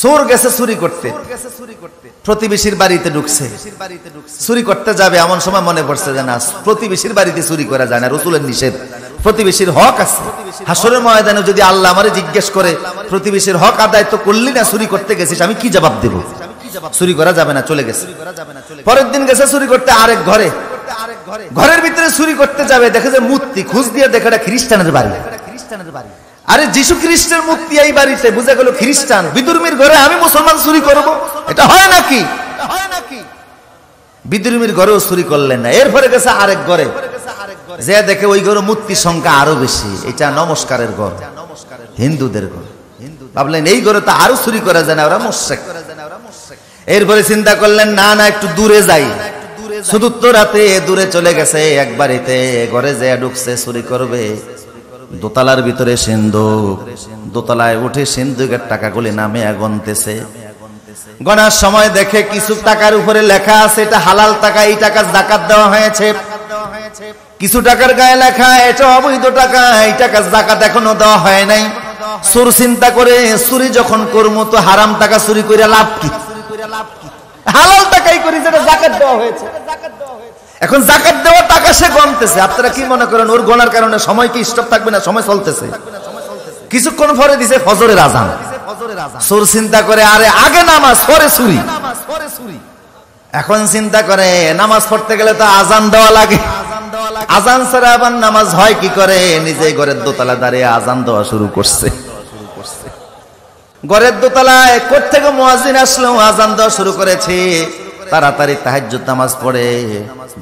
চোর গেছে চুরি করতে, প্রতিবেশীর বাড়িতে ঢুকছে, চুরি করতে যাবে, এমন সময় মনে পড়ছে যে না, প্রতিবেশীর বাড়িতে চুরি করা যায় না, রাসূলের নিষেধ, প্রতিবেশীর হক আছে। হাসরের ময়দানে যদি আল্লাহ আমারে জিজ্ঞেস করে প্রতিবেশীর হক আদায় তো করলি না, চুরি করতে গেছিস, আমি কি জবাব দেব? চুরি করা যাবে না, চলে গেছে। পরের দিন গেছে চুরি করতে আরেক ঘরে, ঘরের ভিতরে চুরি করতে যাবে, দেখে যে মূর্তি, খোঁজ দিয়ে দেখে এটা খ্রিস্টানের বাড়ি। আরে যিশু খ্রিস্টের মূর্তি এই বাড়িতে, বুঝে গেল খ্রিস্টান। বিদুর্মীর ঘরে আমি মুসলমান চুরি করব, এটা হয় নাকি? বিদুর্মীর ঘরেও চুরি করলেন না। এরপরে গেছে আরেক ঘরে, যে দেখে ওই ঘরে মূর্তির সংখ্যা আরো বেশি, এটা নমস্কারের ঘর, হিন্দুদের ঘর। ভাবলেন এই ঘরে তো আরো চুরি করা যায় না, ওরা মুশরিক। এরপরে চিন্তা করলেন না না, একটু দূরে যাই। চতুর্থ রাতে দূরে চলে গেছে এক বাড়িতে, ঘরে যে ঢুকছে চুরি করবে। দোতলার ভিতরে সিন্ধুক, দোতলায় উঠে সিন্ধুকের টাকাগুলি নামে গণতেছে। গণার সময় দেখে কিছু টাকার উপরে লেখা আছে এটা হালাল টাকা, এই টাকা যাকাত দেওয়া হয়েছে। কিছু টাকার গায়ে লেখা এটা অবৈধ টাকা, এই টাকা যাকাত এখনো দেওয়া হয় নাই। চোর চিন্তা করে চুরি যখন করবো তো হারাম টাকা চুরি করে লাভ কি? হালাল টাকাই করি যেটা যাকাত দেওয়া হয়েছে। এখন যাকাত দেওয়া টাকা সে গণতেছে। আপনারা কি মনে করেন ওর গণার কারণে সময় কি স্টপ থাকবে না? সময় চলতেছে। কিছুক্ষণ পরে দিছে ফজরের আজান। চোর চিন্তা করে আরে আগে নামাজ পরে চুরি। এখন চিন্তা করে নামাজ পড়তে গেলে তো আজান দেওয়া লাগে, আজান ছাড়া আবার নামাজ হয় কি করে? নিজে ঘরের দোতলা দাঁড়িয়ে আজান দেওয়া শুরু করছে। ঘরের দোতলায় কোত্থেকে মুয়াজ্জিন আসলো, আজান দেওয়া শুরু করেছে। তাড়াতাড়ি তাহাজ্জুদ নামাজ পড়ে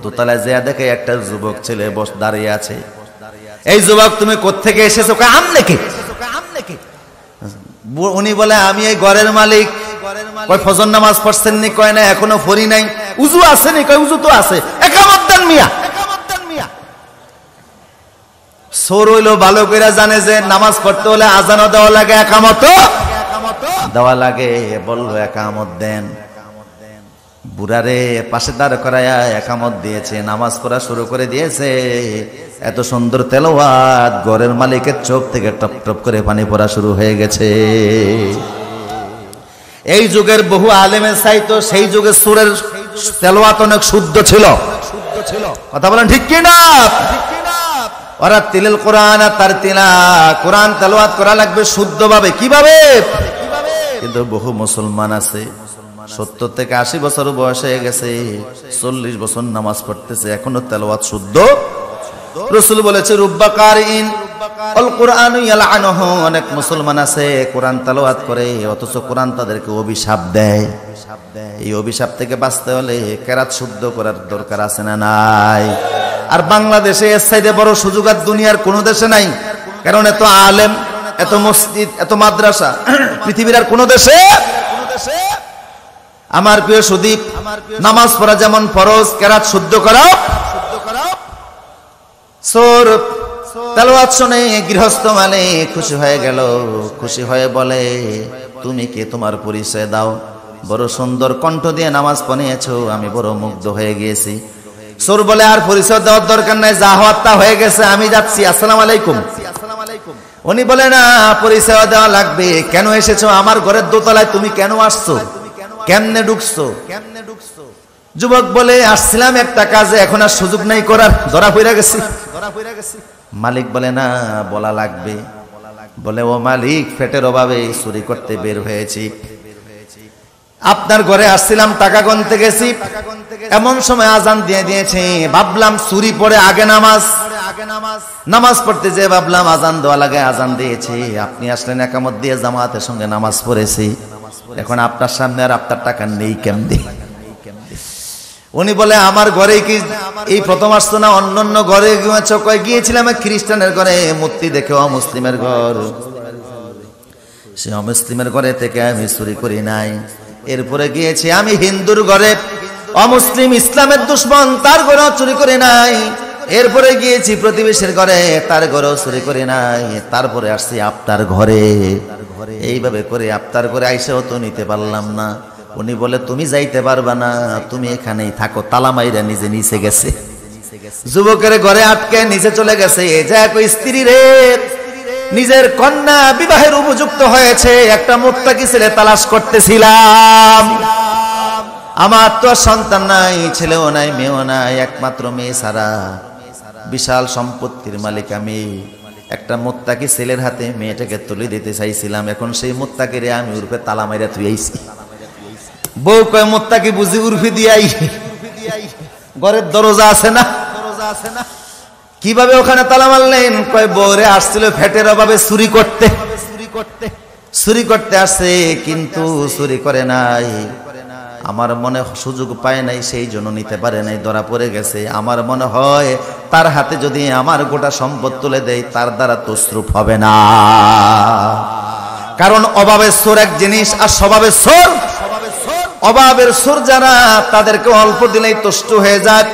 দোতলায় যেয়ে দেখে একটা যুবক ছেলে দাঁড়িয়ে আছে। এই যুবক তুমি কোত্থেকে এসেছো? আমনে কে? উনি বলে আমি এই ঘরের মালিক। কয় ফজর নামাজ পড়ছেন নি? কয় না এখনো পড়ি নাই। উযু আছে নি? কয় উযু তো আছে। একামত দেন মিয়া। চোর হইলো ভালো করে জানে যে নামাজ পড়তে হলে আজানও দেওয়া লাগে, একামতও দেওয়া লাগে। বললো একামত দেন। বুড়ারে পাশে দাঁড় করায়া একামত দিয়েছে, নামাজ পড়া শুরু করে দিয়েছে। এত সুন্দর তেলাওয়াত, ঘরের মালিকের চোখ থেকে টপ টপ করে পানি পড়া শুরু হয়ে গেছে। এই যুগের বহু আলেমের চাইতো সেই যুগে সুরের তেলাওয়াত অনেক শুদ্ধ ছিল। কথা বলেন ঠিক কি না? ওরা তিলাল কোরআন আর তার তিলা, কোরআন তেলাওয়াত করা লাগবে শুদ্ধভাবে। কিভাবে? কিন্তু বহু মুসলমান আছে 70 থেকে 80 বছর বয়স হয়ে গেছে, 40 বছর নামাজ পড়তেছে, এখনো তেলাওয়াত শুদ্ধ। রাসূল বলেছে রুব্বা কারিন আল কুরআনু ইয়ালআনুহু, অনেক মুসলমান আছে কোরআন তেলাওয়াত করে অথচ কোরআন তাদেরকে অভিশাপ দেয়। এই অভিশাপ থেকে বাঁচতে হলে কেরাত শুদ্ধ করার দরকার আছে না নাই? আর বাংলাদেশে এর চাইতে বড় সুযোগ আর দুনিয়ার কোনো দেশে নাই। কারণ এত আলেম, এত মসজিদ, এত মাদ্রাসা পৃথিবীর আর কোনো দেশে। আমার প্রিয় সুদীপ, নামাজ পড়া যেমন ফরজ, কেরাত শুদ্ধ করাও। চোর তেলাওয়াত শুনে গৃহস্থ মানে খুশি হয়ে গেল, খুশি হয়ে বলে তুমি কে? তোমার পরিচয় দাও। বড় সুন্দর কণ্ঠ দিয়ে নামাজ পড়িয়েছো, আমি বড় মুগ্ধ হয়ে গিয়েছি। চোর বলে আর পরিচয় দেওয়ার দরকার নাই, যা হওয়ার তা হয়ে গেছে, আমি যাচ্ছি, আসসালামু আলাইকুম। উনি বলে না, পরিচয় দেওয়া লাগবে। কেন এসেছো আমার ঘরের দোতলায়? তুমি কেন আসছো? কেমনে ঢুকছো? যুবক বলে আসছিলাম একটা কাজে, এখন আর সুযোগ নাই করার, ধরা পড়ে গেছি। মালিক বলে না, বলা লাগবে। বলে ও মালিক, পেটের অভাবে চুরি করতে বের হয়েছি, আপনার ঘরে আসছিলাম, টাকা গুনতে গেছি, এমন সময় আজান দিয়ে দিয়েছে। ভাবলাম চুরি পড়ে আগে নামাজ পড়তে যে ভাবলাম আজান দেওয়া লাগে, আজান দিয়েছি, আপনি আসলেন একামত দিয়ে জামাতের সঙ্গে নামাজ পড়েছি, এখন আপনার সামনে আর আপনার টাকা নেই কেমনে? উনি বলে আমার ঘরে কি এই প্রথম আসতো না? অন্য ঘরে গিয়েছিলাম, খ্রিস্টানের ঘরে মূর্তি দেখে অমুসলিমের ঘর, সে অমুসলিমের ঘরে থেকে আমি চুরি করি নাই। এরপরে গিয়েছি আমি হিন্দুর ঘরে, অমুসলিম ইসলামের দুশ্মন, তার ঘরেও চুরি করি নাই। এরপরে গিয়েছি প্রতিবেশীর ঘরে, তার ঘরেও চুরি করি নাই। তারপরে আসছি আপনার ঘরে। এইভাবে করে আপনার ঘরে আইসাও তো নিতে পারলাম না। উনি বলে তুমি যাইতে পারবা না, তুমি এখানেই থাকো। তালা মাইরা নিজে নিচে গেছে, যুবকের ঘরে আটকে নিচে চলে গেছে। যা কই স্ত্রী রে, নিজের কন্যা বিবাহের উপযুক্ত হয়েছে, একটা মুত্তাকি ছেলে তালাশ করতেছিলাম। আমার তো সন্তান নাই, ছেলেও নাই, মেয়েও নাই, একমাত্র মেয়ে ছাড়া। বিশাল সম্পত্তির মালিক আমি। একটা মুত্তাকি ছেলের হাতে মেয়েটাকে তুলে দিতে চাইছিলাম। এখন সেই মুত্তাকিরে আমি উর্ফে তালা মাইরা তুই আইছি। বউ কয় মুত্তাকি বুঝি উর্ফে দিয়াই, ঘরের দরজা আছে না? কিভাবে ওখানে তালা মারলেন? কয় বউরে আসছিল ফ্যাটের অভাবে চুরি করতে আসছে, কিন্তু চুরি করে নাই। আমার মনে সুযোগ পায় নাই, সেই জন্য নিতে পারে নাই, ধরা পড়ে গেছে। আমার মনে হয় তার হাতে যদি আমার গোটা সম্পদ তুলে দেয়, তার দ্বারা তসরুফ হবে না। কারণ অভাবের সোর এক জিনিস, আর স্বভাবের সোর। অভাবের সোর যারা, তাদেরকে অল্প দিলেই তুষ্ট হয়ে যায়।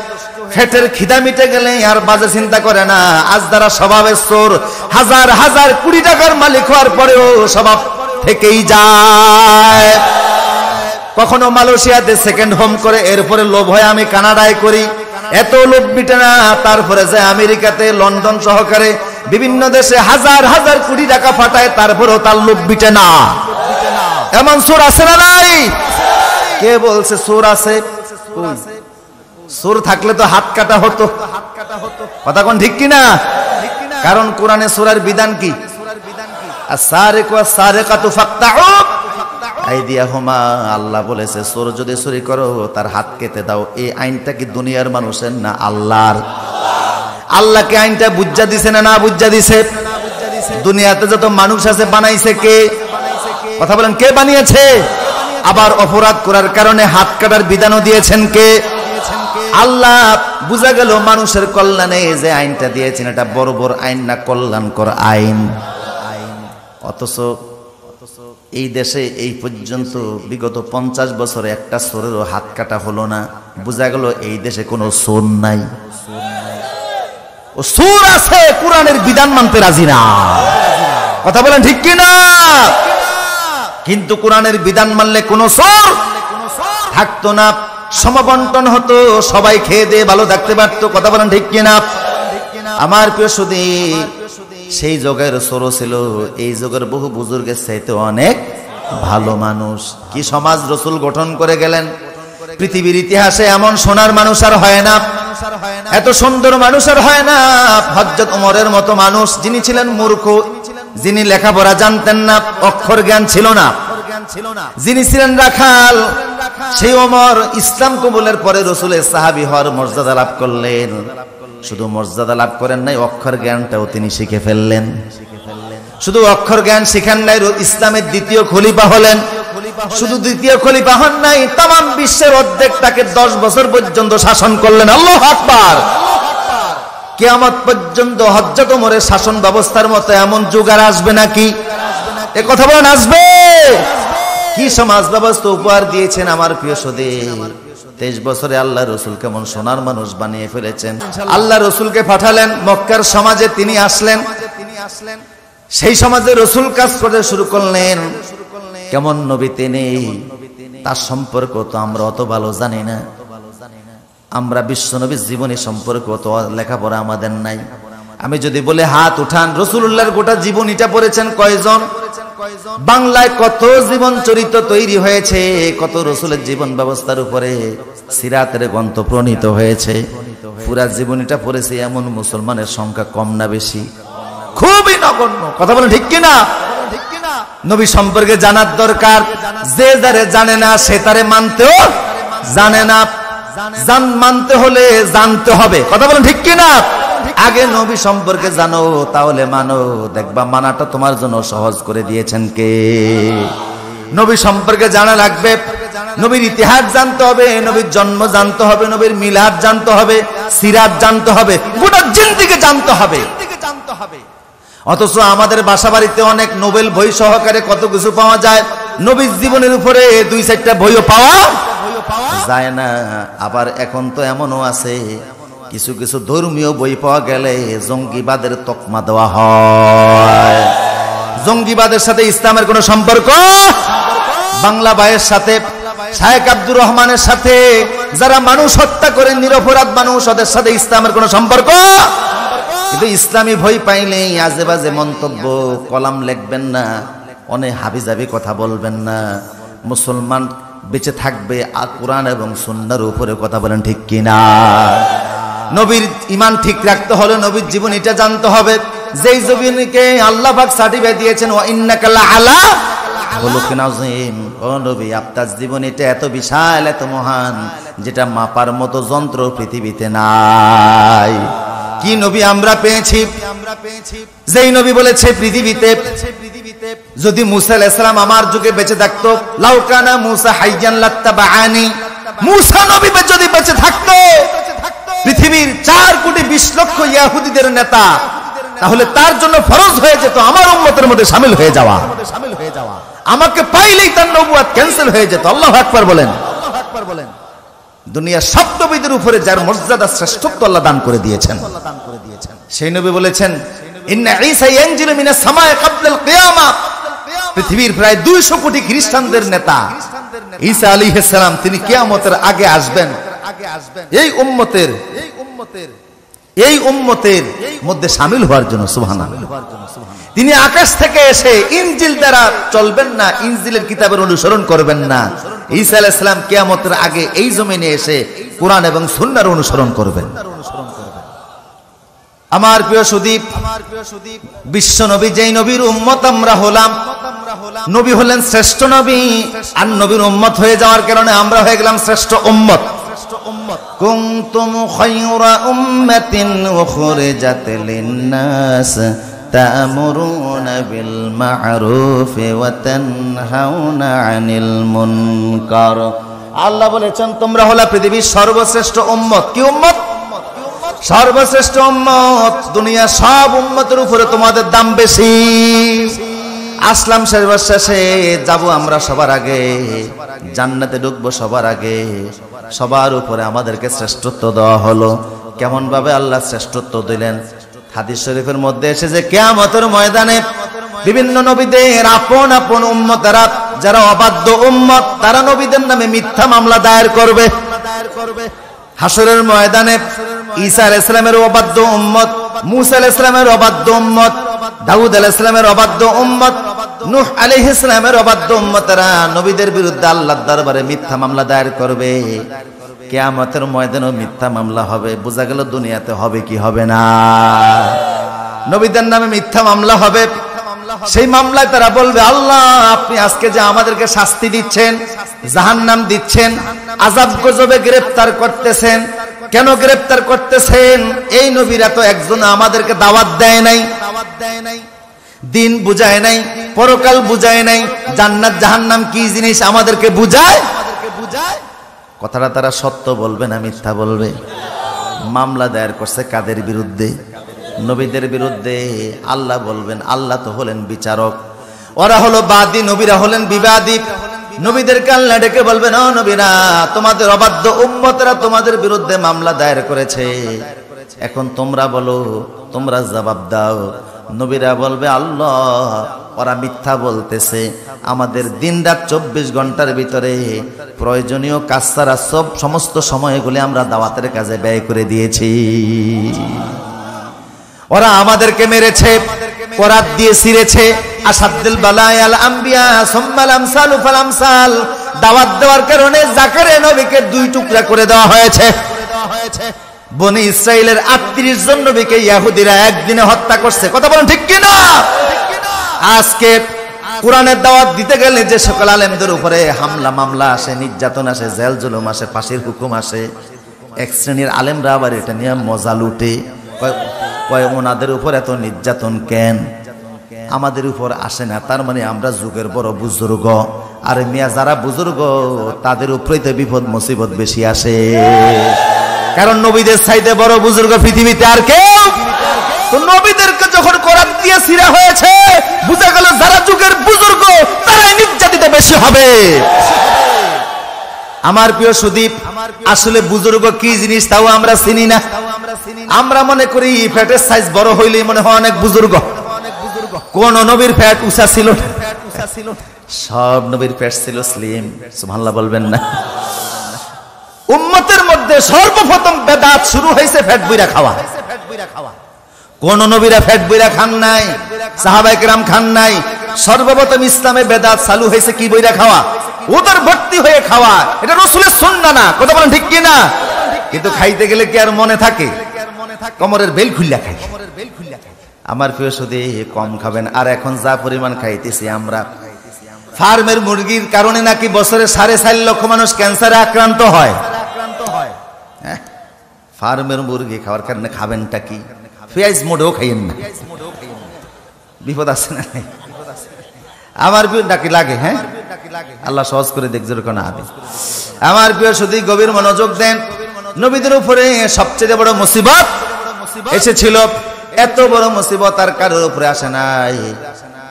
ফেটের খিদা মিটে গেলে আর বাজে চিন্তা করে না। আজ যারা স্বভাবের সোর, হাজার হাজার কোটি টাকার মালিক হওয়ার পরেও স্বভাব থেকেই যায়। কখনো মালয়েশিয়াতে সেকেন্ড হোম করে, এরপরে লোভ হয় আমি কানাডায় করি, এত লোভ মিটে না। তারপরে যায় আমেরিকাতে, লন্ডন সহকারে বিভিন্ন দেশে হাজার হাজার কোটি টাকা ফাটায়, তারপরেও তার লোভ মিটে না। এমন চোর আছে না নাই? কে বলছে চোর আছে? চোর থাকলে তো হাত কাটা হতো। কথা কোন ঠিক কিনা? কারণ কোরআনে চোরের বিধান কি? আস-সারিকু ওয়াস-সারিকাতু ফাকতাউ আইদিয়াহুমা। আল্লাহ বলেছে চোর যদি চুরি করো তার হাত কেটে দাও। এই আইনটা কি দুনিয়ার মানুষের না আল্লাহর? আল্লাহকে আইনটা বুঝা দিছে না না বুঝা দিছে? দুনিয়াতে যত মানুষ আছে বানাইছে কে? কথা বলেন, কে বানিয়েছে? আবার অপরাধ করার কারণে হাত কাটার বিধানও দিয়েছেন কে? আল্লাহ। বুঝা গেল মানুষের কল্যাণে যে আইনটা দিয়েছেন এটা বড় বড় আইন না, কল্যাণকর আইন। অথচ এই দেশে এই পর্যন্ত বিগত 50 বছরে একটা চোরেরও হাত কাটা হলো না। বুঝা গেল এই দেশে কোনো চোর নাই। ও চোর আছে, কোরআনের বিধান মানতে রাজি না। কথা বলেন ঠিক কিনা? কিন্তু কোরআনের বিধান মানলে কোনো চোর থাকতো না, সমবন্টন হতো, সবাই খেয়ে দিয়ে ভালো থাকতে পারতো। কথা বলেন ঠিক কিনা? আমার প্রিয় সুধী, সেই যুগের চোর ছিল এই যুগের বহু বুজুর্গের চাইতে অনেক ভালো মানুষ। কি সমাজ রসুল গঠন করে গেলেন! পৃথিবীর ইতিহাসে এমন সোনার মানুষ আর হয় না, এত সুন্দর মানুষ আর হয় না। হযরত ওমরের মতো মানুষ, যিনি ছিলেন মূর্খ, যিনি লেখাপড়া জানতেন না, অক্ষর জ্ঞান ছিল না, যিনি ছিলেন রাখাল, সেই ওমর ইসলাম কবুলের পরে রসুলের সাহাবী হওয়ার মর্যাদা লাভ করলেন। শুধু মর্যাদা লাভ করেন নাই, অক্ষর জ্ঞানটাও তিনি শিখে ফেললেন। শুধু অক্ষর জ্ঞান শিখান নাই, ইসলামের দ্বিতীয় খলিফা হলেন। শুধু দ্বিতীয় খলিফা হন নাই, তাম বিশ্বের অর্ধেকটাকে 10 বছর পর্যন্ত শাসন করলেন। আল্লাহু আকবার। কিয়ামত পর্যন্ত হযরত ওমরের শাসন ব্যবস্থার মতো এমন যুগ আর আসবে নাকি? এ কথা বলেন, আসবে? কি সমাজ ব্যবস্থা উপহার দিয়েছেন আমার প্রিয় সুধী। 23 বছরে আল্লাহ রসুল কেমন সোনার মানুষ বানিয়ে ফেলেছেন। আল্লাহ রসুলকে পাঠালেন মক্কার সমাজে, তিনি আসলেন। সেই সমাজে রসুল কাজ করতে শুরু করলেন। কেমন নবী তিনি, তার সম্পর্ক তো আমরা অত ভালো জানি না। আমরা বিশ্ব নবীর জীবনী সম্পর্কে অত লেখাপড়া আমাদের নাই। আমি যদি বলে হাত উঠান, রসুলুল্লাহর গোটা জীবনীটা পড়েছেন কয়জন? বাংলায় কত জীবন চরিত্র তৈরি হয়েছে, কত রসুলের জীবন ব্যবস্থার উপরে সিরাতের গ্রন্থ প্রণীত হয়েছে। পুরা জীবনীটা পড়েছে এমন মুসলমানের সংখ্যা কম না বেশি? খুবই নগণ্য। কথা বলেন ঠিক কিনা? নবী সম্পর্কে জানার দরকার। যে যারে জানে না সে তারে মানতেও জানে না। মানতে হলে জানতে হবে। কথা বলেন ঠিক কিনা? আগে নবী সম্পর্কে জানো, তাহলে মানো, দেখবা মানাটা তোমার জন্য সহজ করে দিয়েছেন কে? নবী সম্পর্কে জানা লাগবে, নবীর ইতিহাস জানতে হবে, নবীর জন্ম জানতে হবে, নবীর মিলাদ জানতে হবে, সিরাত জানতে হবে, গোটা জিন্দেগি জানতে হবে। অথচ আমাদের বাসা বাড়িতে অনেক নোবেল বই সহকারে কত কিছু পাওয়া যায়, নবীর জীবনের উপরে 2-4টা বইও পাওয়া যায় না। আবার এখন তো এমনও আছে, কিছু কিছু ধর্মীয় বই পাওয়া গেলে জঙ্গিবাদের তকমা দেওয়া হয়। জঙ্গিবাদের সাথে ইসলামের কোনো সম্পর্ক? বাংলা ভাইয়ের সাথে, শায়েখ আব্দুর রহমানের সাথে, যারা মানুষ হত্যা করে নিরপরাধ মানুষ, ওদের সাথে ইসলামের কোনো সম্পর্ক? কিন্তু ইসলামী বই পাইলেই আজে বাজে মন্তব্য কলাম লিখবেন না, অনেক হাবিজাবি কথা বলবেন না। মুসলমান বেঁচে থাকবে কোরআন এবং সুন্নাহর উপরে কথা বলেন, ঠিক কিনা? নবীর ঈমান ঠিক রাখতে হলে নবীর জীবনীটা জানতে হবে, যেই জীবনীকে আল্লাহ পাক সার্টিফিকেট দিয়েছেন ওয়া ইন্নাকা লাআলা খুলুকিন আযীম। ও নবী, আপনার জীবনীটা এত বিশাল, এত মহান, যেটা মাপার মতো যন্ত্র পৃথিবীতে নাই। কি নবী আমরা পেয়েছি, যেই নবী বলেছে পৃথিবীতে যদি মুসা আলাইহিস সালাম আমার যুগে বেঁচে থাকতো, লাউ কানা মুসা হাইয়ান লাত্তাবাআনি, মুসা নবী যদি বেঁচে থাকতো পৃথিবীর 4 কোটি 20 লক্ষ ইহুদিদের নেতা, তাহলে তার জন্য ফরজ হয়ে যেত আমার উম্মতের মধ্যে শামিল হয়ে যাওয়া। আমাকে পাইলেই তার নবুয়ত ক্যান্সেল হয়ে যেত। আল্লাহু আকবার বলেন। দুনিয়ার সব নবীদের উপরে যার মর্যাদা শ্রেষ্ঠত্ব আল্লাহ দান করে দিয়েছেন, সেই নবী বলেছেন ইন্না ঈসা ইয়ানজিলু মিনাস সামায়ে ক্বাবলাল কিয়ামা। পৃথিবীর প্রায় 200 কোটি খ্রিস্টানদের নেতা ঈসা আলাইহিস সালাম তিনি কিয়ামতের আগে আসবেন এই উম্মতের মধ্যে শামিল হওয়ার জন্য। সুবহানাল্লাহ। তিনি আকাশ থেকে এসে ইনজিল দ্বারা চলবেন না, ইনজিলের কিতাবের অনুসরণ করবেন না। ঈসা আলাইহিস সালাম কিয়ামতের আগে এই জমিনে এসে কোরআন এবং সুন্নাহর অনুসরণ করবেন। আমার প্রিয় সুদীপ, বিশ্ব নবী যেই নবীর উম্মত আমরা হলাম, নবী হলেন শ্রেষ্ঠ নবী, আর নবীর উম্মত হয়ে যাওয়ার কারণে আমরা হয়ে গেলাম শ্রেষ্ঠ উম্মত। কুনতুম খায়রা উম্মাতিন উখরিজাত লিন-নাস তা'মুরুনা বিল মা'রুফি ওয়া তানহাউনা আনিল মুনকার। আল্লাহ বলেছেন তোমরা হলো পৃথিবীর সর্বশ্রেষ্ঠ উম্মত। কি উম্মত? সর্বশ্রেষ্ঠ উম্মত। দুনিয়া সব উম্মতের উপরে তোমাদের দাম বেশি। আসলাম শেষে যাব আমরা সবার আগে, জান্নাতে ঢুকবো সবার আগে, সবার উপরে আমাদেরকে শ্রেষ্ঠত্ব দেওয়া হলো। কেমন ভাবে আল্লাহ শ্রেষ্ঠত্ব দিলেন? হাদিস শরীফের মধ্যে এসেছে কিয়ামতের ময়দানে বিভিন্ন নবীদের আপন আপন উম্মতেরা যারা অবাধ্য উম্মত, তারা নবীদের নামে মিথ্যা মামলা দায়ের করবে। হাসরের ময়দানে ঈসা আলাইহিস সালামের অবাধ্য উম্মত, মূসা আলাইহিস সালামের অবাধ্য উম্মত, দাউদ আলাইহিস সালামের অবাধ্য উম্মত, নূহ আলাইহিস সালামের অবাধ্য উম্মতেরা নবীদের বিরুদ্ধে আল্লাহর দরবারে মিথ্যা মামলা দায়ের করবে। কিয়ামতের ময়দানেও মিথ্যা মামলা হবে। বোঝা গেল দুনিয়াতে হবে কি হবে না? নবীদের নামে মিথ্যা মামলা হবে। সেই মামলায় তারা বলবে আল্লাহ আপনি আজকে যে আমাদেরকে শাস্তি দিচ্ছেন, জাহান্নাম দিচ্ছেন, আযাব গজবে গ্রেফতার করতেছেন, কেন গ্রেফতার করতেছেন? এই নবীরা তো একজন আমাদেরকে দাওয়াত দেয় নাই, দিন বুঝায় নাই, পরকাল বুঝায় নাই, জান্নাত জাহান্নাম কি জিনিস আমাদেরকে বুঝায়। কথাটা তারা সত্য বলবে না মিথ্যা বলবে? মামলা দায়ের করছে কাদের বিরুদ্ধে? নবীদের বিরুদ্ধে। আল্লাহ বলবেন, আল্লাহ তো হলেন বিচারক, ওরা হলো বাদী, নবীরা হলেন বিবাদী। নবীদেরকে আল্লাহ ডেকে বলবেন ও নবীরা, তোমাদের অবাধ্য উম্মতরা তোমাদের বিরুদ্ধে মামলা দায়ের করেছে, এখন তোমরা বলো, তোমরা জবাব দাও। নবীরা বলবে আল্লাহ ওরা মিথ্যা বলতেছে, আমাদের দিনরাত 24 ঘন্টার ভিতরে প্রয়োজনীয় কাজ ছাড়া সমস্ত সময়গুলি আমরা দাওয়াতের কাজে ব্যয় করে দিয়েছি। ওরা আমাদেরকে মেরেছে, করাত দিয়ে ছিঁড়েছে। আসাদুল বালায়াল আম্বিয়া সুম্মাল আমসালু ফাল আমসাল, দাওয়াত দেওয়ার কারণে জাকারিয়া নবীকে 2 টুকরা করে দেওয়া হয়েছে। বনি ইসরাইলের 38 জন নবীকে ইহুদিরা একদিনে হত্যা করছে। কথা বলেন ঠিক কি না? আজকে কোরআনের দাওয়াত দিতে গেলে যে সকল আলেমদের উপরে হামলা মামলা আসে, নির্যাতন আসে, জেল জুলুম আসে, ফাঁসির হুকুম আসে, এক শ্রেণীর আলেমরা আবার এটা নিয়ে মজা লুটে, কয় ওনাদের উপর এত নির্যাতন কেন, আমাদের উপর আসে না, তার মানে আমরা যুগের বড় বুজুর্গ। আর মিয়া যারা বুজুর্গ তাদের উপরেই তো বিপদ মুসিবত বেশি আসে, কারণ নবীদের চাইতে বড় বুজুর্গ পৃথিবীতে আর কেউ। তো নবীদেরকে যখন করাত দিয়ে ছিঁড়া হয়েছে, বুঝা গেল যারা যুগের বুজুর্গ তারাই নির্যাতিত বেশি হবে। আমার প্রিয় সুদীপ, আসলে বুজুর্গ কি জিনিস তাও আমরা চিনি না। আমরা মনে করি ফ্যাটের সাইজ বড় হইলেই মনে হয় অনেক বুজুর্গ। কোন নবীর ফ্যাট উঁচা ছিল? সব নবীর ফ্যাট ছিল স্লিম। সুবহানাল্লাহ বলবেন না? উম্মতের মধ্যে সর্বপ্রথম বেদাত শুরু হয়েছে ফ্যাট বইরা খাওয়া। কোন নবীরা ফ্যাট বইরা খান নাই, সাহাবায়ে কেরাম খান নাই। সর্বপ্রথম ইসলামে বেদাত চালু হয়েছে কি বইরা খাওয়া, ওদের ভর্তি হয়ে খাওয়া। এটা রাসূলের সুন্নাহ না, কথা বলেন ঠিক কি না? কিন্তু খাইতে গেলে কি আর মনে থাকে? কোমরের বেল খুললা খাই। আমার প্রিয় সুধী, কম খাবেন। আর এখন যা পরিমাণ খাইতেছি আমরা, ফার্মের মুরগির কারণে নাকি বছরে 4.5 লক্ষ মানুষ ক্যান্সারে আক্রান্ত হয়। ফার্মের মুরগি খাওয়ার কারণে খাবেনটা কি? পেঁয়াজ মোটেও খাইয়েন না, বিপদ আছে না? আমার প্রিয় ডাকি লাগে, হ্যাঁ আল্লাহ সহজ করে দেখ যেরকম আদি। আমার প্রিয় সুধী, গভীর মনোযোগ দেন। নবীদের উপরে সবচেয়ে বড় মুসিবত এসেছিল, এত বড় মুসিবত আর কারোর উপরে আসে নাই।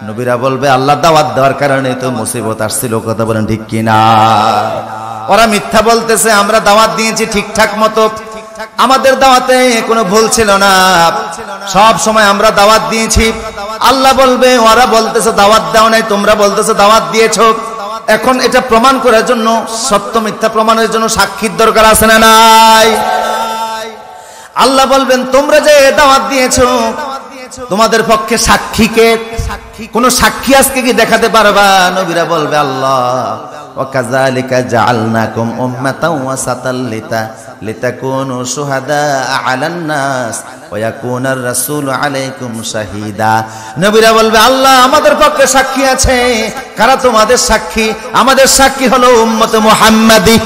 নবীরা বলবে আল্লাহ দাওয়াত দেওয়ার কারণে তো মুসিবত আসছিল, কথা বলেন ঠিক কিনা? ওরা মিথ্যা বলতেছে, আমরা দাওয়াত দিয়েছি ঠিকঠাক মতো, আমাদের দাওয়াতে কোনো ভুল ছিল না, সব সময় আমরা দাওয়াত দিয়েছি। আল্লাহ বলবে ওরা বলতেছে দাওয়াত দাও নাই, তোমরা বলতেছে দাওয়াত দিয়েছো। এখন এটা প্রমাণ করার জন্য, সত্য মিথ্যা প্রমাণের জন্য সাক্ষীর দরকার আছে না নাই? আল্লাহ বলবেন তোমরা যে দাওয়াত দিয়েছো, তোমাদের পক্ষে সাক্ষীকে, কোন সাক্ষী আজকে কি দেখাতে পারবা? নবীরা বলবে আল্লাহ ওয়াকাযালিকা জাআলনাকুম উম্মাতাও ওয়াসাতাল লিতাকুনু শুহাদা আলান নাস ওয়া ইয়াকুনার রাসূলু আলাইকুম শাহীদা। নবীরা বলবে আল্লাহ আমাদের পক্ষে সাক্ষী আছে। কারা তোমাদের সাক্ষী? আমাদের সাক্ষী হলো উম্মতে মুহাম্মাদি,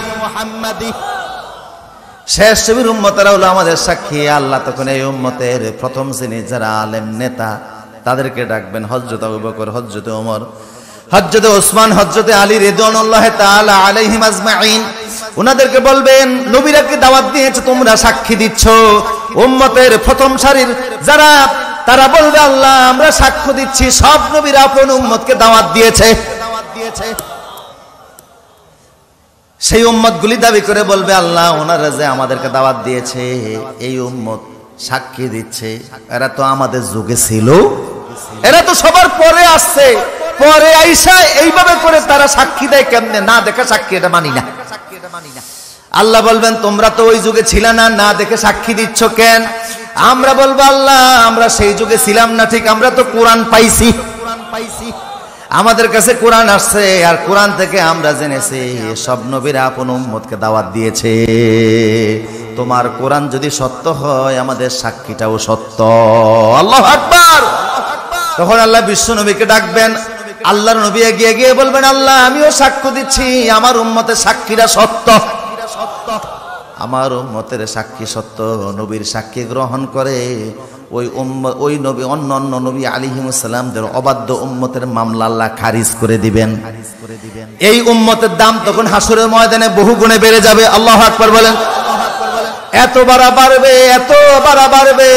শেষ নবীর উম্মতেরা হলো আমাদের সাক্ষী। আল্লাহ তখন এই উম্মতের প্রথম শ্রেণীর যারা আলেম নেতা, তাদেরকে ডাকবেন, হযরত আবু বকর, হযরত ওমর, হযরত ওসমান, হযরত আলী রিদওয়ানুল্লাহি তাআলা আলাইহিম আজমাইন। উনাদেরকে বলবেন নবীরা কি দাওয়াত দিয়েছে, তোমরা সাক্ষী দিচ্ছ। উম্মতের প্রথম সারির যারা, তারা বলবে আল্লাহ আমরা সাক্ষ্য দিচ্ছি, সব নবীরা আপন উম্মতকে দাওয়াত দিয়েছে। সেই উম্মত গুলি দাবি করে বলবে আল্লাহ ওনারা যে আমাদেরকে দাওয়াত দিয়েছে, এই উম্মত সাক্ষী দিচ্ছে, এরা তো আমাদের যুগে ছিল, এরা তো সবার পরে আসছে, পরে আইসা এইভাবে করে তারা সাক্ষী দেয় কেমনে? না দেখা সাক্ষী এটা মানি না। আল্লাহ বলবেন তোমরা তো ওই যুগে ছিল না, না দেখে সাক্ষী দিচ্ছ কেন? আমরা বলবো আল্লাহ আমরা সেই যুগে ছিলাম না ঠিক, আমরা তো কোরআন পাইছি, আমাদের কাছে কোরআন আসছে, আর কোরআন থেকে আমরা জেনেছি সব নবীরা আপন উম্মতকে দাওয়াত দিয়েছে। তোমার কোরআন যদি সত্য হয়, আমাদের সাক্ষীটাও সত্য। আল্লাহু আকবার। তখন আল্লাহ বিশ্ব নবীকে ডাকবেন, আল্লাহর নবী এগিয়ে গিয়ে বলবেন আল্লাহ আমিও সাক্ষ্য দিচ্ছি, আমার উম্মতের সাক্ষীরা সত্য, আমার উম্মতের সাক্ষী সত্য। নবীর সাক্ষী গ্রহণ করে ওই নবী, অন্য নবী আলাইহিমুস সালামদের অবাধ্য উম্মতের মামলা আল্লাহ খারিজ করে দিবেন। এই উম্মতের দাম তখন হাসরের ময়দানে বহু গুণে বেড়ে যাবে। আল্লাহু আকবার বলেন। এত বাড়া বাড়বে, এত বাড়া বাড়বে,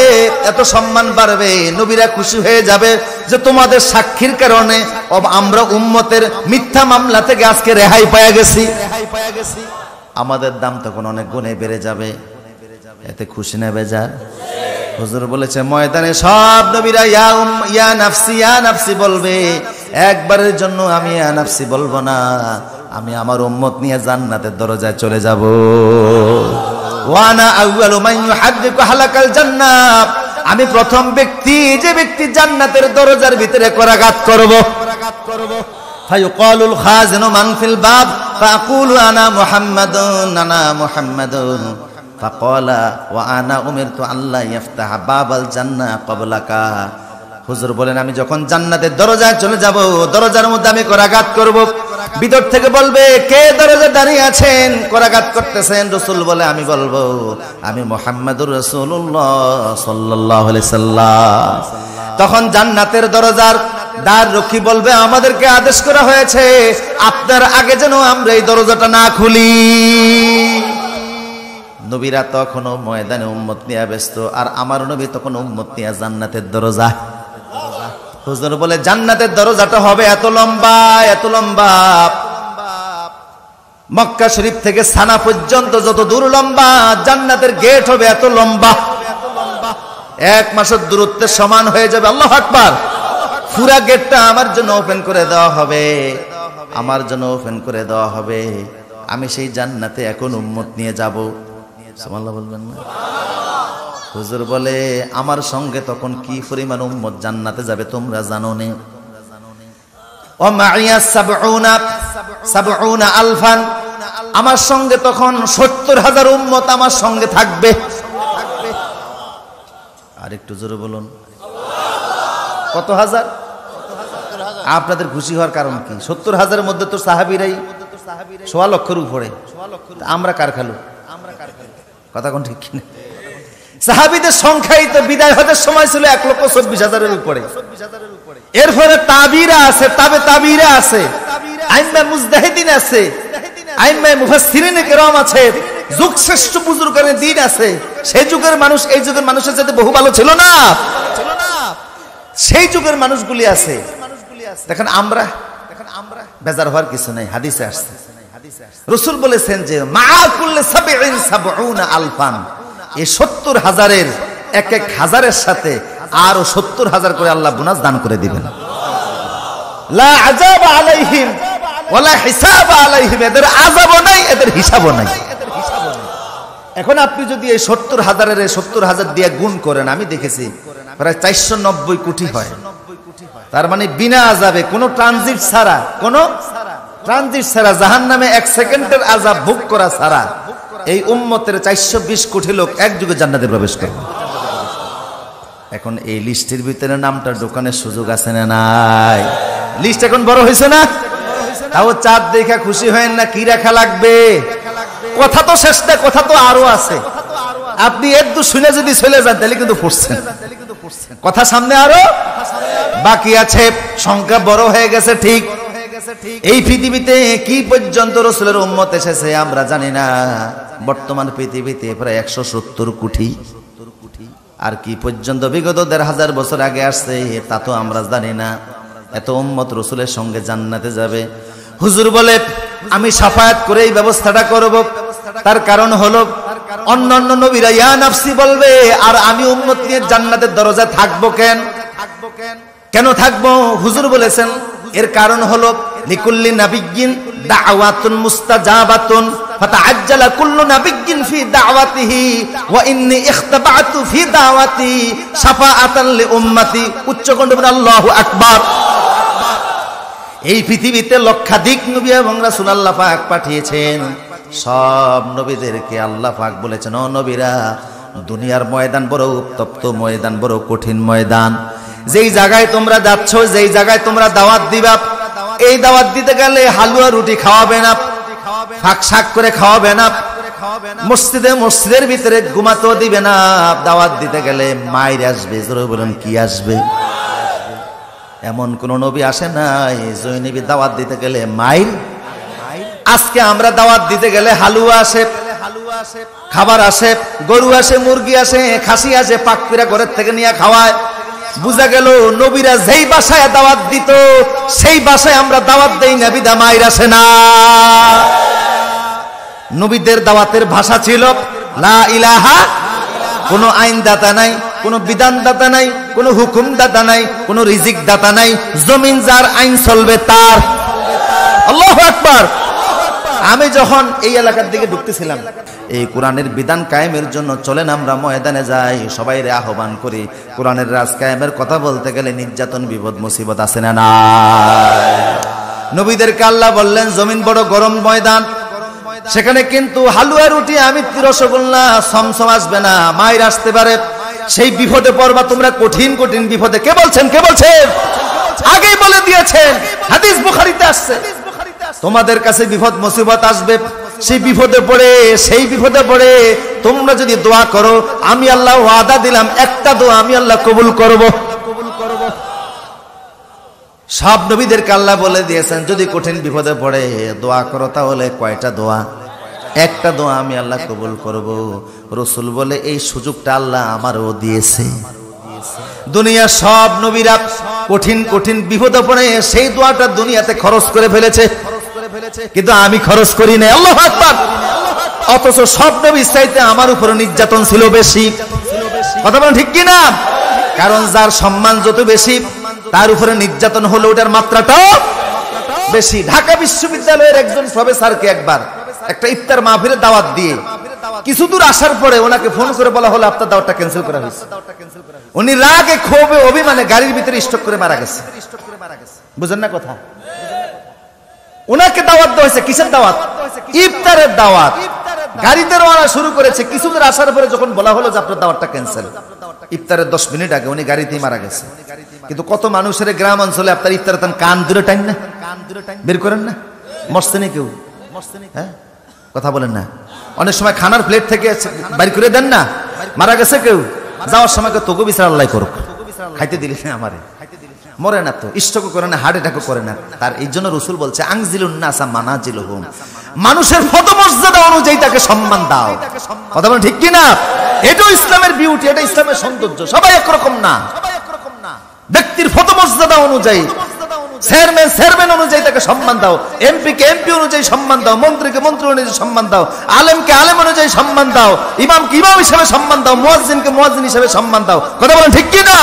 এত সম্মান বাড়বে, নবীরা খুশি হয়ে যাবে যে তোমাদের সাক্ষীর কারণে আমরা উম্মতের মিথ্যা মামলা থেকে আজকে রেহাই পাওয়া গেছি। আমাদের দাম তখন অনেক গুণে বেড়ে যাবে। এতে খুশি না বেজার? হুজুর বলেছে ময়দানে সব নবীরা ইয়া নাফসি ইয়া নাফসি বলবে, একবারের জন্য আমি ইয়া নাফসি বলবো না, আমি আমার উম্মত নিয়ে জান্নাতের দরজায় চলে যাব। ওয়ানা আউয়ালু মান ইউহাদ্দিকু হালাকাল জান্নাহ, আমি প্রথম ব্যক্তি যে ব্যক্তি জান্নাতের দরজার ভিতরে করাঘাত করব। ফায়ুকালুল খাজিনু মান ফিল বাব ফাকুলু আনা মুহাম্মাদুন আনা মুহাম্মাদুন ফাকালা ওয়া আনা উমিরতু আল্লা ইফতাহা বাবাল জান্নাহ ক্বাবলাকা। হুজুর বলেন আমি যখন জান্নাতের দরজায় চলে যাব, দরজার মধ্যে আমি করাঘাত করব। ভিতর থেকে বলবে কে দরজায় দাঁড়িয়ে আছেন, করাঘাত করতেছেন? রাসূল বলে আমি বলবো আমি মুহাম্মাদুর রাসূলুল্লাহ সাল্লাল্লাহু আলাইহি সাল্লাম। তখন জান্নাতের দরজার দ্বার রক্ষী বলবে আমাদেরকে আদেশ করা হয়েছে আপনার আগে যেন আমরা এই দরজাটা না খুলি। নবীরা তখনও ময়দানে উম্মত নিয়ে ব্যস্ত, আর আমার নবী তখন উম্মত নিয়ে জান্নাতের দরজা। হুজুর বলে জান্নাতের দরজাটা হবে এত লম্বা, এত লম্বা, মক্কা শরীফ থেকে সানা পর্যন্ত যত দূর লম্বা, জান্নাতের গেট হবে এত লম্বা, 1 মাসের দূরত্বের সমান হয়ে যাবে। আল্লাহু আকবার। পুরা গেটটা আমার জন্য ওপেন করে দেওয়া হবে, আমার জন্য ওপেন করে দেওয়া হবে। আমি সেই জান্নাতে এখন উম্মত নিয়ে যাব। সুবহানাল্লাহ বলবেন না? হুজুর বলে আমার সঙ্গে তখন কি পরিমাণ উম্মত জান্নাতে যাবে তোমরা জানো না? ও মাইয়া সাবউনা আলফান, আমার সঙ্গে তখন 70,000 উম্মত আমার সঙ্গে থাকবে। আর একটু জোরে বলুন, কত হাজার? আপনাদের খুশি হওয়ার কারণ কি? 70,000-এর মধ্যে তো সাহাবীরাই 1.25 লক্ষের উপরে। আমরা কার খালু? কথা কোন ঠিক কিনা? সাহাবীদের সংখ্যাই তো বিদায় হতে সময় ছিল 1,24,000-এর উপরে। এরপরে তাবিরা আছে, তাবিরা আছে, আইম্মা মুজতাহিদিন আছে, আইম্মা মুফাসসিরিনে কেরাম আছে, যুগ শ্রেষ্ঠ বুজুর্গানে দ্বীন আছে। সেই যুগের মানুষ এই যুগের মানুষের সাথে বহু ভালো ছিল না? সেই যুগের মানুষগুলি আছে। দেখেন আমরা বেজার হওয়ার কিছু নাই। হাদিসে আসছে, রাসূল বলেছেন যে মা কুল্লি সাবঈন সাবউনা আলফান, এই 70,000-এর এক হাজারের সাথে আরো 70,000 করে আল্লাহ বোনাস দান করে দিবেন। লা আযাব আলাইহিম ওয়ালা হিসাব আলাইহিম, এদের আযাবও নাই, এদের হিসাবও নাই। এখন আপনি যদি এই 70,000-এর 70,000 দিয়ে গুণ করেন, আমি দেখেছি প্রায় 490 কোটি হয়। তার মানে বিনা আযাবে, কোনো ট্রানজিট ছাড়া জাহান্নামে 1 সেকেন্ডের আযাব ভোগ করা ছাড়া এই উম্মতের 420 কোটি লোক এক যুগে জান্নাতে প্রবেশ করবে। এখন এই লিস্টের ভিতরে নামটা ঢোকানোর সুযোগ আছে না নাই? লিস্ট এখন বড় হয়েছে না? তাও চাঁদ দেখা খুশি হয় না, কি রাখা লাগবে? কথা তো শেষ না, কথা তো আরো আছে। আপনি একটু শুনে যদি চলে যান তাহলে কিন্তু পড়ছেন, কথা সামনে আরো বাকি আছে। সংখ্যা বড় হয়ে গেছে ঠিক। এই পৃথিবীতে কি পর্যন্ত রাসূলের উম্মত এসেছে আমরা জানি না। বর্তমান পৃথিবীতে প্রায় 170 কোটি। আর কি পর্যন্ত বিগত 1,500 বছর আগে আসছে তা তো আমরা জানি না। এত উম্মত রাসূলের সঙ্গে জান্নাতে যাবে। হুজুর বলে আমি শাফায়াত করে এই ব্যবস্থাটা করব। তার কারণ হলো অন্যান্য নবীরা ইয়া নাফসি বলবে, আর আমি উম্মত নিয়ে জান্নাতের দরজায় থাকবো কেন? কেন থাকবো? হুজুর বলেছেন এর কারণ হলো লিকুল্লি নাবিয়্যিন দাওয়াতুন মুস্তাজাবাতুন ফাতাআজ্জালা কুল্লু নাবিয়্যিন ফি দাওয়াতিহি ওয়া ইন্নী ইখতাবাতু ফি দাওয়াতি শাফাআতান লি উম্মতি। উচ্চ কণ্ঠে বলেন আল্লাহু আকবার। এই পৃথিবীতে লক্ষাধিক নবী এবং রাসূল আল্লাহ পাক পাঠিয়েছেন। সব নবীদেরকে আল্লাহ পাক বলেছেন, ও নবীরা, দুনিয়ার ময়দান বড় উত্তপ্ত ময়দান, বড় কঠিন ময়দান। যেই জায়গায় তোমরা যাচ্ছ, যেই জায়গায় তোমরা দাওয়াত দিবা, এই দাওয়াত দিতে গেলে হালুয়া রুটি খাওয়াবে না, ফাঁক শাক করে খাওয়াবে না, মসজিদের ভিতরে ঘুমাতেও দিবে না। দাওয়াত দিতে গেলে মাইর আসবে। জোরে বলেন কি আসবে? এমন কোন নবী আসে নাই যে নবী দাওয়াত দিতে গেলে মাইর। আজকে আমরা দাওয়াত দিতে গেলে হালুয়া আসে, খাবার আসে, গরু আসে, মুরগি আসে, খাসি আসে, পাকপিরা ঘরের থেকে নিয়ে খাওয়ায়। বুঝা গেল নবীরা যেই বাসায় দাওয়াত দিত সেই বাসায় আমরা দাওয়াত দেই না, বিদা মাইর আসে না। নবীদের দাওয়াতের ভাষা ছিল লা ইলাহা, কোনো আইন দাতা নাই, কোনো বিধান দাতা নাই, কোনো হুকুম দাতা নাই, কোনো রিজিক দাতা নাই। জমিন যার, আইন চলবে তার। আল্লাহু আকবার। আমি যখন এই এলাকার দিকে ঢুকতেছিলাম, এই কোরআনের বিধান কায়েমের জন্য চলেন আমরা ময়দানে যাই, সবাই রে আহ্বান করি। কোরআনের রাজ কায়েমের কথা বলতে গেলে নির্যাতন, বিপদ, মুসিবত আছে না না? নবীদেরকে আল্লাহ বললেন জমিন বড় গরম ময়দান, সেখানে কিন্তু হালুয়া রুটি, আমি রসগোল্লা, সমসম আসবে না, মাইর আসতে পারে। সেই বিপদে পড়বা তোমরা, কঠিন কঠিন বিপদে। কে বলছেন? আগেই বলে দিয়েছেন, হাদিস বুখারীতে আসছে। তোমাদের কাছে বিপদ মুসিবত আসবে, সেই বিপদে পড়ে তোমরা যদি দোয়া করো, আমি আল্লাহ ওয়াদা দিলাম একটা দোয়া আমি আল্লাহ কবুল করব। সব নবীদেরকে আল্লাহ বলে দিয়েছেন যদি কঠিন বিপদে পড়ে দোয়া করো, তাহলে কয়টা দোয়া? একটা দোয়া আমি আল্লাহ কবুল করব। রাসূল বলে এই সুযোগটা আল্লাহ আমারও দিয়েছে। দুনিয়ার সব নবীরা কঠিন কঠিন বিপদে পড়ে সেই দোয়াটা দুনিয়াতে খরচ করে ফেলেছে, কিন্তু আমি খরচ করি নাই। আল্লাহু আকবার। অথচ সব নবীর চাইতে আমার উপর নির্যাতন ছিল বেশি। কথা বলেন ঠিক কিনা? কারণ যার সম্মান যত বেশি তার উপরে নির্যাতন হলো ওটার মাত্রাটাও বেশি। ঢাকা বিশ্ববিদ্যালয়ের একজন প্রফেসরকে একবার একটা ইফতার মাহফিলে দাওয়াত দিয়ে কিছু দূর আসার পরে ওনাকে ফোন করে বলা হলো আপনার দাওয়াতটা ক্যান্সেল করা হয়েছে। উনি রাগে ক্ষোভে অভিমানে গাড়ির ভিতরে স্টক করে মারা গেছে। বুঝেন না কথা? ওনাকে দাওয়াত দেওয়া হয়েছে, কিসের দাওয়াত? ইফতারের দাওয়াত। গাড়িতে রওনা শুরু করেছে, কিছু দূর আসার পরে যখন বলা হলো যে আপনার দাওয়াতটা ক্যান্সেল, ইফতারের 10 মিনিট আগে উনি গাড়িতেই মারা গেছে। কিন্তু কত মানুষের গ্রাম অঞ্চলে আপনার ইফতারে তান কান দূরে টাইম না, বের করেন না, মরছে নি কেউ? হ্যাঁ, কথা বলেন না। অনেক সময় খানার প্লেট থেকে বাইর করে দেন না, মারা গেছে কেউ, যাওয়ার সময় তোকে বিচার আল্লাহ করুক, খাইতে দিলি না আমারে, মরে না তো, স্ট্রোক করে না, হার্ট অ্যাটাকও করে না। তার এই জন্য রাসূল বলছে আনজিলুন নাসা মানাজিলহুম, মানুষের পদমর্যাদা অনুযায়ী তাকে সম্মান দাও। কথা বলেন ঠিক কি না? এটাও ইসলামের বিউটি, এটা ইসলামের সৌন্দর্য। সবাই একরকম না, ব্যক্তির পদমর্যাদা অনুযায়ী, চেয়ারম্যান অনুযায়ী তাকে সম্মান দাও, এমপিকে এমপি অনুযায়ী সম্মান দাও, মন্ত্রীকে মন্ত্রী অনুযায়ী সম্মান দাও, আলেমকে আলেম অনুযায়ী সম্মান দাও, ইমামকে ইমাম হিসেবে সম্মান দাও, মুয়াজ্জিনকে মুয়াজ্জিন হিসেবে সম্মান দাও। কথা বলেন ঠিক কি না?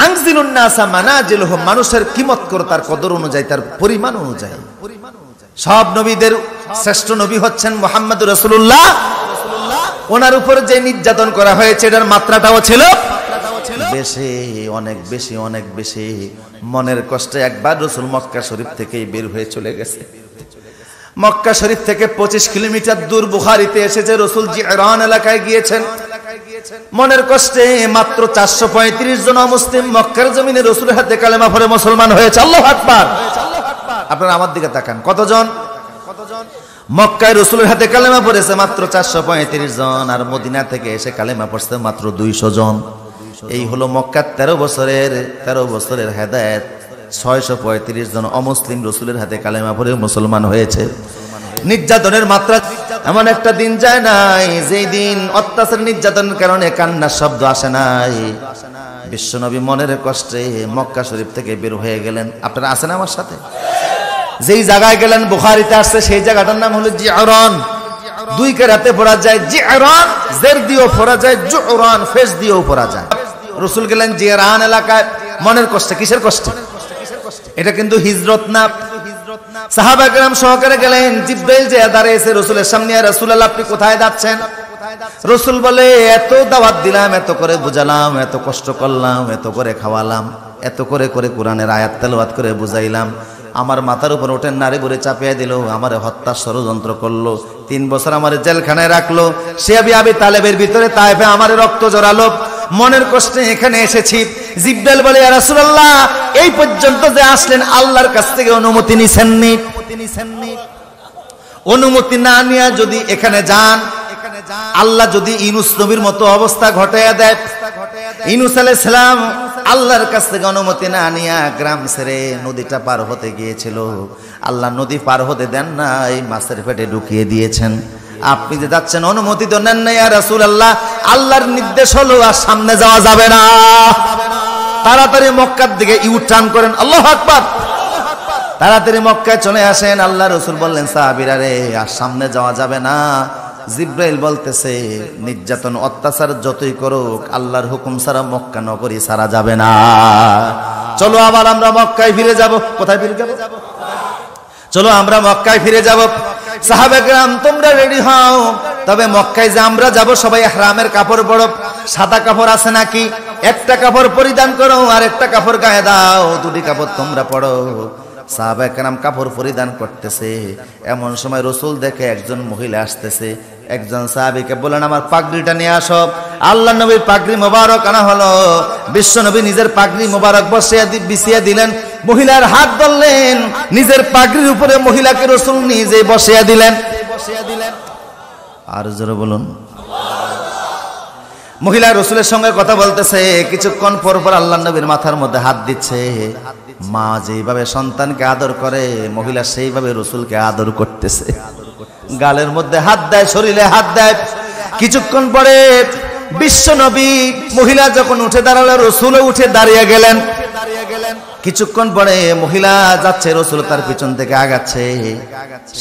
আনজিলুন নাসা মানাজিলহুম, মানুষের কিমত করো তার কদর অনুযায়ী, তার পরিমাণ অনুযায়ী। সব নবীদের শ্রেষ্ঠ নবী হচ্ছেন মুহাম্মদুর রাসূলুল্লাহ। ওনার উপর যে নির্যাতন করা হয়েছে এটার মাত্রাটাও ছিল বেশি, অনেক বেশি, অনেক বেশি। মনের কষ্টে একবার রাসূল মক্কা শরীফ থেকে বের হয়ে চলে গেছে। মক্কা শরীফ থেকে 25 কিলোমিটার দূর বুখারীতে এসেছে রাসূল জিরান এলাকায় গিয়েছেন। মনের কষ্টে মাত্র 435 জন মুসলিম মক্কার জমিনে রাসূলের হাতে কালেমা পড়ে মুসলমান হয়েছে। আল্লাহু আকবার। আপনারা আমার দিকে তাকান, কতজন? মক্কায় রাসূলের হাতে কালেমা পড়েছে মাত্র 435 জন, আর মদিনা থেকে এসে কালেমা পড়ছে মাত্র 200 জন। এই হলো মক্কার 13 বছরের হেদায়েত। 635 জন অমুসলিম রাসূলের হাতে কালেমা পড়ে মুসলমান হয়েছে। নির্যাতনের মাত্রা এমন একটা দিন যায় নাই যেই দিন অত্যাচার নির্যাতনের কারণে কান্নার শব্দ আসে নাই। বিশ্বনবী মনের কষ্টে মক্কা শরীফ থেকে বের হয়ে গেলেন। আপনারা আছেন আমার সাথে? যেই জায়গায় গেলেন বুখারীতে আসছে, সেই জায়গাটার নাম হলো জিরান। 2 কেরাতে পড়া যায় জিরান, জের দিয়েও পড়া যায়, জুরান ফেস দিয়েও পড়া যায়। রাসূল গেলেন জিরান এলাকায় মনের কষ্টে। কিসের কষ্টে? এটা কিন্তু হিজরত না। সাহাবা কেরাম সহকারে গেলেন। জিবরাইল যে দাঁড়িয়েছে রাসূলের সামনে, রাসূলুল্লাহ আপনি কোথায় যাচ্ছেন? রাসূল বলে এত দাওয়াত দিলাম, এত করে বুঝালাম, এত কষ্ট করলাম, এত করে খাওয়ালাম, এত করে করে কোরআনের আয়াত তেলাওয়াত করে বুঝাইলাম, আমার মাথার উপর ওঠেন নারী ভরে চাপিয়ে দিল, আমারে হত্যার ষড়যন্ত্র করলো, 3 বছর আমার জেলখানায় রাখলো, সে আবি তালেবের ভিতরে তায়েফে আমার রক্ত জড়ালো, মনের কষ্টে এখানে এসেছি। জিবরাইল বলে ইয়া রাসূলুল্লাহ এই পর্যন্ত যে আসলেন আল্লাহর কাছ থেকে অনুমতি নিছেননি? অনুমতি না নিয়ে যদি এখানে যান, আল্লাহ যদি ইউনূস নবীর মতো অবস্থা ঘটাইয়া দেয়। ইউনূস আলাইহিস সালাম আল্লাহর কাছ থেকে অনুমতি না নিয়ে গ্রাম ছেড়ে নদীটা পার হতে গিয়েছিল। আল্লাহ নদী পার হতে দেন না, এই মাছের পেটে ঢুকিয়ে দিয়েছেন। আপনি যে যাচ্ছেন অনুমতি তো নেন না ইয়া রাসূলুল্লাহ, আল্লাহর নির্দেশ হলো আর সামনে যাওয়া যাবে না, তাড়াতাড়ি মক্কার দিকে ইউ টার্ন করেন। আল্লাহু আকবার। তাড়াতাড়ি মক্কায় চলে আসেন। আল্লাহ রাসূল বললেন সাহাবীরা রে আর সামনে যাওয়া যাবে না। জিবরাইল বলতেছে নির্যাতন অত্যাচার যতই করুক আল্লাহর হুকুম ছাড়া মক্কা নগরী ছাড়া যাবে না। চলো আবার আমরা মক্কায় ফিরে যাব। কোথায় ফিরে যাব? চলো আমরা মক্কায় ফিরে যাব। সাহাবা কেরাম তোমরা রেডি হও, তবে মক্কায় যে আমরা যাব সবাই ইহরামের কাপড় পরো। সাদা কাপড় আছে নাকি? একটা কাপড় পরিধান করো আর একটা কাপড় গায়ে দাও, 2টি কাপড় তোমরা পরো। সাহাবা কেরাম কাপড় পরিধান করতেছে, এমন সময় রাসূল দেখে একজন মহিলা আসতেছে। একজন সাহাবীকে বলেন আমার পাগড়িটা নিয়ে আসো। আল্লাহর নবীর পাগড়ি মোবারক আনা হলো। বিশ্ব নবী নিজের পাগড়ি মোবারক বিছিয়ে দিলেন, মহিলার হাত ধরলেন, নিজের পাগড়ির উপরে মহিলাকে রাসূল নিজে বসিয়ে দিলেন। আর জোরে বলুন। মহিলা রাসূলের সঙ্গে কথা বলতেছে, কিছুক্ষণ পর পর আল্লাহর নবীর মাথার মধ্যে হাত দিচ্ছে। মা যেইভাবে সন্তানকে আদর করে মহিলা সেইভাবে রাসূলকে আদর করতেছে, গালের মধ্যে হাত দেয়, শরীরে হাত দেয়। কিছুক্ষণ পরে বিশ্ব নবী মহিলা যখন উঠে দাঁড়ালো রাসূলও উঠে দাঁড়িয়ে গেলেন। কিছুক্ষণ পরে মহিলা যাচ্ছে, রাসূল তার পিছন থেকে আগাচ্ছে,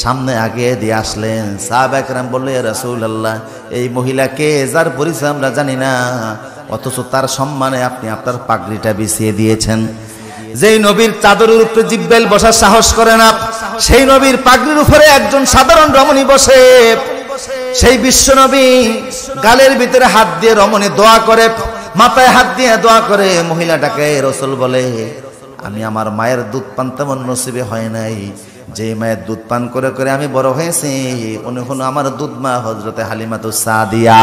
সামনে আগে দিয়ে আসলেন। সাহাবা কেরাম বলল ইয়া রাসূলুল্লাহ এই মহিলাকে যার পরিচয় আমরা জানি না, অথচ তার সম্মানে আপনি আপনার পাগড়িটা বিছিয়ে দিয়েছেন। যেই নবীর চাদরের উপরে জিবরাইল বসার সাহস করে না, সেই নবীর পাগড়ির উপরে একজন সাধারণ রমণী বসে। সেই বিশ্ব নবী গালের ভিতরে হাত দিয়ে রমণী দোয়া করে, মাথায় হাত দিয়ে দোয়া করে। মহিলাটাকে রাসূল বলে, আমি আমার মায়ের দুধ পান তেমন নসিবে হয় নাই, যে মায়ের দুধ পান করে করে আমি বড় হয়েছি উনি হলো আমার দুধ মা হযরতে হালিমাতুস সাদিয়া।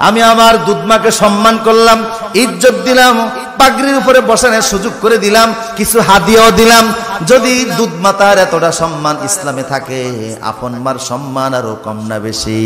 আমি আমার দুধ মাকে সম্মান করলাম, ইজ্জত দিলাম, পাগড়ির উপরে বসানোর সুযোগ করে দিলাম, কিছু হাদিয়াও দিলাম। যদি দুধ মাতার এতটা সম্মান ইসলামে থাকে, আপন মার সম্মান আরো কম না বেশি?